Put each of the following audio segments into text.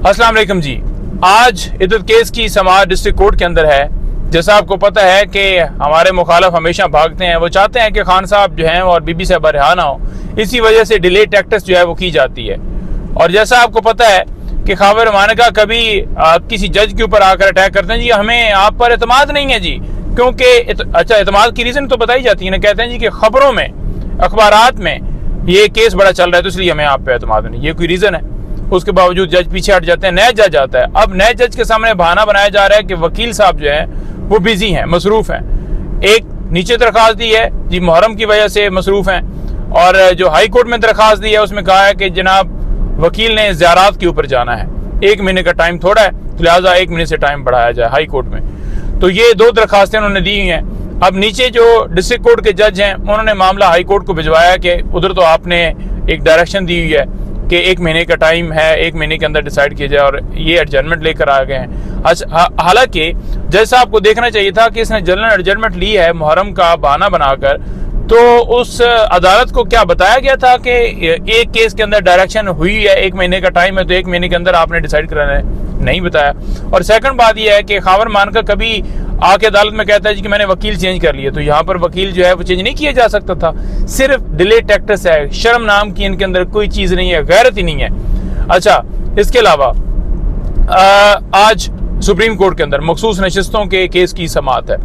अस्सलाम वालेकुम जी। आज इद्दत केस की समाअत डिस्ट्रिक्ट कोर्ट के अंदर है। जैसा आपको पता है कि हमारे मुखालफ हमेशा भागते हैं, वो चाहते हैं कि खान साहब जो हैं और बीबी साहब रिहा ना हो, इसी वजह से डिले टैक्टिक्स जो है वो की जाती है। और जैसा आपको पता है कि ख्वाब मानका कभी किसी जज के ऊपर आकर अटैक करते हैं, जी हमें आप पर एतमाद नहीं है जी, क्योंकि अच्छा एतमाद की रीज़न तो बताई जाती है ना, कहते हैं जी कि खबरों में अखबारात में ये केस बड़ा चल रहा है तो इसलिए हमें आप पे एतमाद नहीं, ये कोई रीज़न है। उसके बावजूद जज पीछे हट जाते हैं, नया जज आता है। अब नए जज के सामने बहाना बनाया जा रहा है कि वकील साहब जो हैं वो बिजी हैं, मसरूफ़ हैं। एक नीचे दरख्वास्त दी है जी, मुहर्रम की वजह से मसरूफ़ हैं, और जो हाई कोर्ट में दरख्वास्त दी है उसमें कहा है कि जनाब वकील ने ज़ियारत के ऊपर जाना है, 1 महीने का टाइम थोड़ा है, लिहाजा 1 महीने से टाइम बढ़ाया जाए हाई कोर्ट में। तो ये 2 दरख्वास्तें उन्होंने दी हुई हैं। अब नीचे जो डिस्ट्रिक्ट कोर्ट के जज हैं उन्होंने मामला हाई कोर्ट को भिजवाया कि उधर तो आपने एक डायरेक्शन दी हुई है कि 1 महीने का टाइम है, 1 महीने के अंदर डिसाइड किया जाए, और ये एडजर्नमेंट लेकर आ गए हैं। हालांकि जज साहब को देखना चाहिए था कि इसने जनरल एडजर्नमेंट ली है मुहर्रम का बहाना बनाकर, तो उस अदालत को क्या बताया गया था कि एक केस के अंदर डायरेक्शन हुई है, 1 महीने का टाइम है, तो 1 महीने के अंदर आपने डिसाइड कराना है, नहीं बताया। और सेकंड बात यह है कि ख्वाब मानकर कभी आके अदालत में कहता है कि मैंने वकील चेंज कर लिया, तो यहाँ पर वकील जो है वो चेंज नहीं किया जा सकता था। सिर्फ डिले टैक्टिक्स है, शर्म नाम की इनके अंदर कोई चीज़ नहीं है, गैरत ही नहीं है। अच्छा, इसके अलावा आज सुप्रीम कोर्ट के अंदर मखसूस नशिस्तों के केस की समाअत है।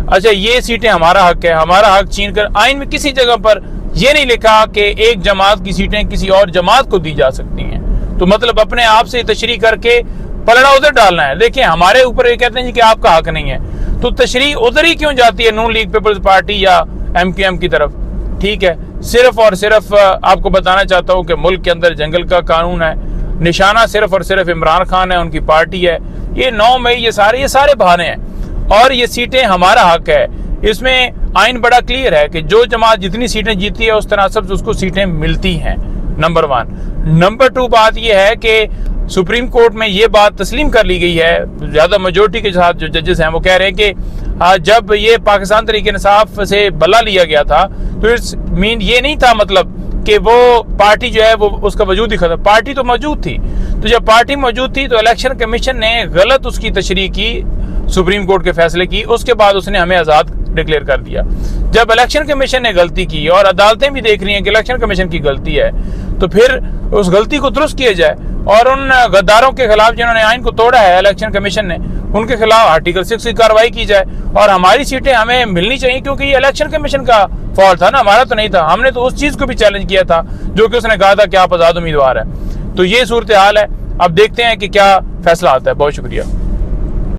अच्छा, ये सीटें हमारा हक है, हमारा हक छीन कर आइन में किसी जगह पर यह नहीं लिखा कि एक जमात की सीटें किसी और जमात को दी जा सकती हैं, तो मतलब अपने आप से तशरीह करके पलड़ा उधर डालना है। देखिए हमारे ऊपर ये कहते हैं कि आपका हक नहीं है, तो तशरीह उधर ही क्यों जाती है नून लीग पीपल्स पार्टी या MQM की तरफ? ठीक है, सिर्फ और सिर्फ आपको बताना चाहता हूँ कि मुल्क के अंदर जंगल का कानून है, निशाना सिर्फ और सिर्फ इमरान खान है, उनकी पार्टी है। ये 9 मई ये सारे बहाने हैं, और ये सीटें हमारा हक है। इसमें आइन बड़ा क्लियर है कि जो जमात जितनी सीटें जीती है उस तनासब से उसको सीटें मिलती हैं, नंबर 1। नंबर 2 बात यह है कि सुप्रीम कोर्ट में ये बात तस्लीम कर ली गई है, ज़्यादा मेजोरिटी के साथ जो जजेस हैं वो कह रहे हैं कि जब ये पाकिस्तान तहरीक इंसाफ से बल्ला लिया गया था तो इट्स मीन ये नहीं था मतलब कि वो पार्टी जो है वो उसका वजूद ही खत्म, पार्टी तो मौजूद थी। तो जब पार्टी मौजूद थी तो इलेक्शन कमीशन ने गलत उसकी तशरीह की, सुप्रीम कोर्ट के फैसले की, उसके बाद उसने हमें आज़ाद डिक्लेयर कर दिया। जब इलेक्शन कमीशन ने गलती की और अदालतें भी देख रही हैं कि इलेक्शन कमीशन की गलती है, तो फिर उस गलती को दुरुस्त किया जाए, और उन गद्दारों के खिलाफ जिन्होंने आइन को तोड़ा है इलेक्शन कमीशन ने, उनके खिलाफ आर्टिकल 6 की कार्रवाई की जाए, और हमारी सीटें हमें मिलनी चाहिए, क्योंकि ये इलेक्शन कमीशन का फॉल्ट था ना, हमारा तो नहीं था। हमने तो उस चीज़ को भी चैलेंज किया था जो कि उसने कहा था कि आप आज़ाद उम्मीदवार है। तो ये सूरत हाल है, अब देखते हैं कि क्या फैसला आता है। बहुत शुक्रिया।